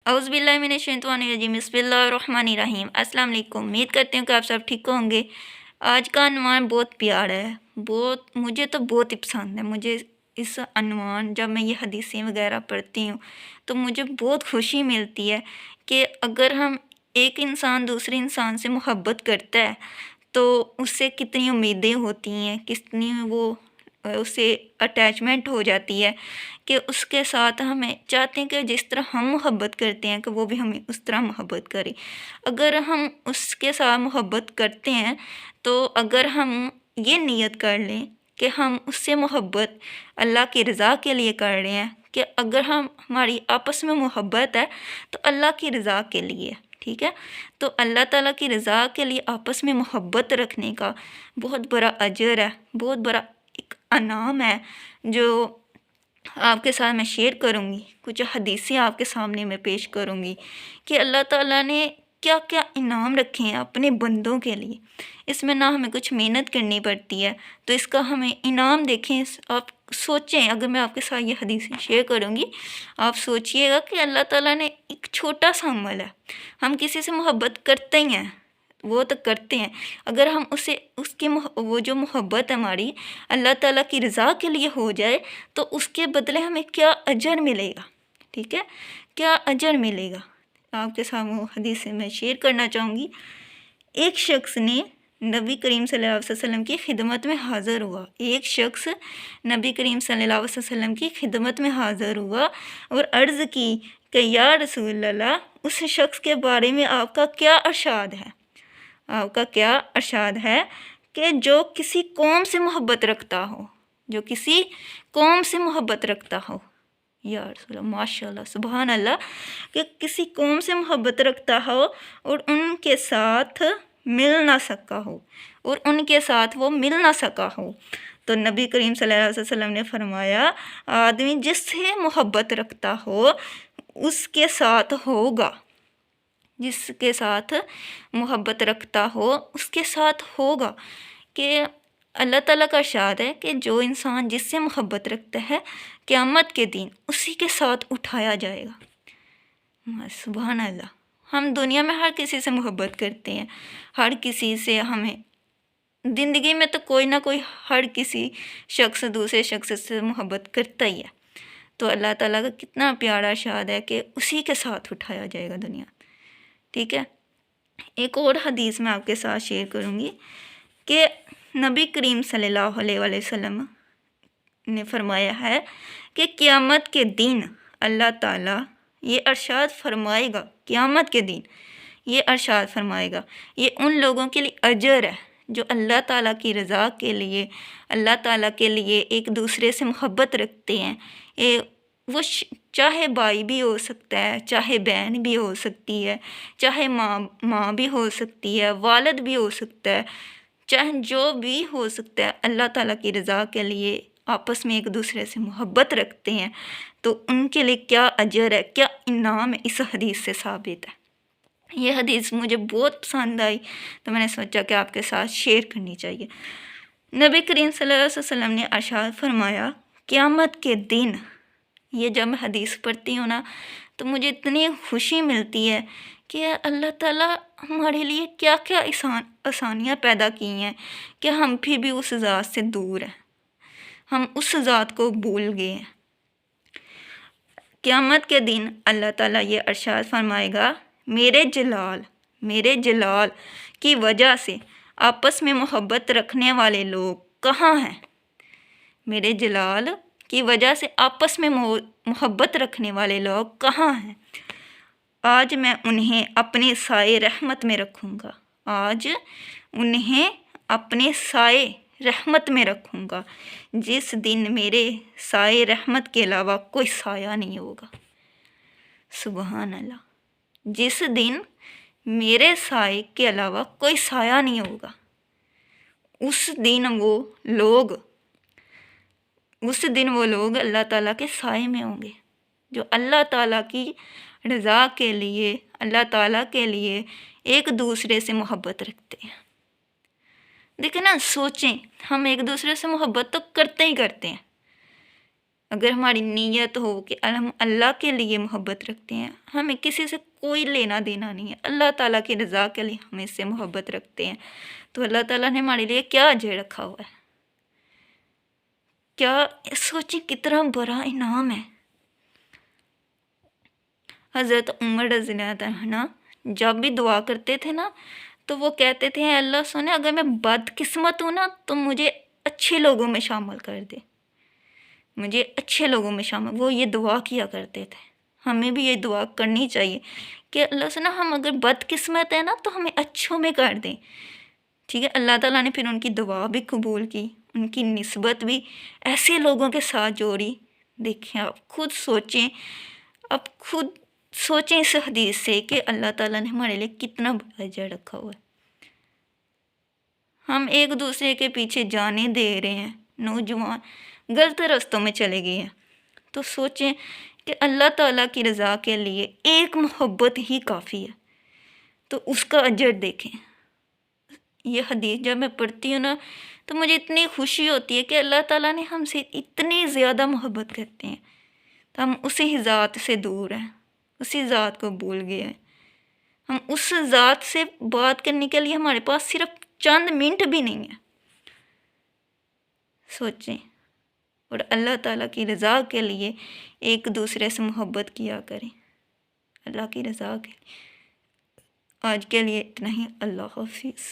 औज़ु बिल्लाहि मिनश शैतानिर रजीम बिस्मिल्लाहिर्रहमानिर्रहीम। अस्सलाम वालेकुम। उम्मीद करती हूँ कि आप सब ठीक होंगे। आज का अनवान बहुत प्यारा है, बहुत मुझे तो बहुत ही पसंद है। मुझे इस अनवान जब मैं ये हदीसें वगैरह पढ़ती हूँ तो मुझे बहुत खुशी मिलती है कि अगर हम एक इंसान दूसरे इंसान से मोहब्बत करता है तो उससे कितनी उम्मीदें होती हैं, कितनी वो उससे अटैचमेंट हो जाती है कि उसके साथ हमें चाहते हैं कि जिस तरह हम मोहब्बत करते हैं कि वो भी हमें उस तरह मोहब्बत करे। अगर हम उसके साथ मोहब्बत करते हैं तो अगर हम ये नीयत कर लें कि हम उससे मोहब्बत अल्लाह की रज़ा के लिए कर रहे हैं, कि अगर हमारी आपस में मोहब्बत है तो अल्लाह की रज़ा के लिए, ठीक है। तो अल्लाह ताला की रज़ा के लिए आपस में मोहब्बत रखने का बहुत बड़ा अजर है, बहुत बड़ा एक अनाम है जो आपके साथ मैं शेयर करूँगी। कुछ हदीसें आपके सामने मैं पेश करूँगी कि अल्लाह ताला ने क्या क्या इनाम रखे हैं अपने बंदों के लिए। इसमें ना हमें कुछ मेहनत करनी पड़ती है तो इसका हमें इनाम देखें। आप सोचें, अगर मैं आपके साथ ये हदीसें शेयर करूँगी, आप सोचिएगा कि अल्लाह ताला ने एक छोटा सा अमल है, हम किसी से मोहब्बत करते ही हैं, वो तो करते हैं। अगर हम उसे उसकी वो जो मोहब्बत हमारी अल्लाह ताला की रज़ा के लिए हो जाए तो उसके बदले हमें क्या अजर मिलेगा, ठीक है, क्या अजर मिलेगा। आपके सामने हदीस से मैं शेयर करना चाहूँगी। एक शख्स ने नबी करीम सल्लल्लाहु अलैहि वसल्लम की खिदमत में हाज़िर हुआ। एक शख्स नबी करीम सल्लल्लाहु अलैहि वसल्लम की खिदमत में हाज़िर हुआ और अर्ज़ की कि या रसूल अल्लाह, उस शख्स के बारे में आपका क्या इरशाद है, आपका क्या इरशाद है कि जो किसी कौम से मोहब्बत रखता हो, जो किसी कौम से मोहब्बत रखता हो। या रसूल अल्लाह, माशाल्लाह, सुभान अल्लाह, कि किसी कौम से मोहब्बत रखता हो और उनके साथ मिल ना सका हो, और उनके साथ वो मिल ना सका हो। तो नबी करीम सल्लल्लाहु अलैहि वसल्लम ने फरमाया, आदमी जिससे मोहब्बत रखता हो उसके साथ होगा, जिसके साथ मोहब्बत रखता हो उसके साथ होगा। कि अल्लाह ताला का इरशाद है कि जो इंसान जिससे मोहब्बत रखता है क़यामत के दिन उसी के साथ उठाया जाएगा। सुभान अल्लाह। हम दुनिया में हर किसी से मोहब्बत करते हैं, हर किसी से हमें ज़िंदगी में तो कोई ना कोई हर किसी शख्स दूसरे शख्स से मोहब्बत करता ही है। तो अल्लाह ताला का कितना प्यारा इरशाद है कि उसी के साथ उठाया जाएगा दुनिया, ठीक है। एक और हदीस मैं आपके साथ शेयर करूँगी कि नबी करीम सल्लल्लाहु अलैहि वसल्लम ने फरमाया है कि क़यामत के दिन अल्लाह ताला ये इरशाद फरमाएगा, क़यामत के दिन ये इरशाद फरमाएगा, ये उन लोगों के लिए अजर है जो अल्लाह ताला की रज़ा के लिए, अल्लाह ताला के लिए एक दूसरे से मोहब्बत रखते हैं। वो चाहे भाई भी हो सकता है, चाहे बहन भी हो सकती है, चाहे माँ भी हो सकती है, वालिद भी हो सकता है, चाहे जो भी हो सकता है, अल्लाह ताला की रज़ा के लिए आपस में एक दूसरे से मोहब्बत रखते हैं तो उनके लिए क्या अजर है, क्या इनाम है, इस हदीस से साबित है। ये हदीस मुझे बहुत पसंद आई तो मैंने सोचा कि आपके साथ शेयर करनी चाहिए। नबी करीम सल्लल्लाहु अलैहि वसल्लम ने इरशाद फरमाया, क़यामत के दिन, ये जब मैं हदीस पढ़ती हूँ ना तो मुझे इतनी खुशी मिलती है कि अल्लाह ताला हमारे लिए क्या क्या आसानियाँ पैदा की हैं कि हम फिर भी उस ज़ात से दूर हैं, हम उस ज़ात को भूल गए हैं। क़यामत के दिन अल्लाह ताला ये इरशाद फरमाएगा, मेरे जलाल की वजह से आपस में मोहब्बत रखने वाले लोग कहाँ हैं, मेरे जलाल की वजह से आपस में मोहब्बत रखने वाले लोग कहाँ हैं। आज मैं उन्हें अपने साए रहमत में रखूँगा, आज उन्हें अपने साए रहमत में रखूँगा, जिस दिन मेरे साए रहमत के अलावा कोई साया नहीं होगा। सुभान अल्लाह। जिस दिन मेरे साए के अलावा कोई साया नहीं होगा, उस दिन वो लोग अल्लाह ताला के साए में होंगे, जो अल्लाह ताला की रज़ा के लिए, अल्लाह ताला के लिए एक दूसरे से मोहब्बत रखते हैं। देखिए ना, सोचें, हम एक दूसरे से मोहब्बत तो करते ही करते हैं, اگر ہماری نیت ہو کہ ہم اللہ کے لیے محبت رکھتے ہیں، ہمیں کسی سے کوئی لینا دینا نہیں ہے، اللہ تعالیٰ کی رضا کے لیے ہم اس سے محبت رکھتے ہیں، تو اللہ تعالیٰ نے ہمارے لیے کیا اجر رکھا ہوا ہے، کیا سوچیں کتنا بڑا انعام ہے۔ حضرت عمر رضی اللہ عنہ جب بھی دعا کرتے تھے نا تو وہ کہتے تھے اے اللہ سونے، اگر میں بدقسمت ہوں نا تو مجھے اچھے لوگوں میں شامل کر دے، مجھے اچھے لوگوں میں شامل، وہ یہ دعا کیا کرتے تھے۔ ہمیں بھی یہ دعا کرنی چاہیے کہ اللہ سنا ہم اگر بدقسمت ہیں نا تو ہمیں اچھوں میں کر دیں، ٹھیک ہے۔ اللہ تعالیٰ نے پھر ان کی دعا بھی قبول کی، ان کی نسبت بھی ایسے لوگوں کے ساتھ جوڑی۔ دیکھیں آپ خود سوچیں، آپ خود سوچیں اس حدیث سے کہ اللہ تعالیٰ نے ہمارے لیے کتنا بڑا اجر رکھا ہوا ہے۔ ہم ایک دوسرے کے پیچھے جانے دے رہے ہیں، نوجوان غلط رستوں میں چلے گئے ہیں، تو سوچیں کہ اللہ تعالیٰ کی رضا کے لیے ایک محبت ہی کافی ہے، تو اس کا اجر دیکھیں۔ یہ حدیث جب میں پڑھتی ہوں نا تو مجھے اتنی خوشی ہوتی ہے کہ اللہ تعالیٰ نے ہم سے اتنی زیادہ محبت کرتے ہیں، تو ہم اسی ذات سے دور ہیں، اسی ذات کو بھول گئے ہیں۔ ہم اس ذات سے بات کرنے کے لیے ہمارے پاس صرف چند منٹ بھی نہیں ہے۔ سوچیں اور اللہ تعالیٰ کی رضا کے لیے ایک دوسرے سے محبت کیا کریں، اللہ کی رضا کے لیے۔ آج کے لیے اتنا ہی، اللہ حافظ۔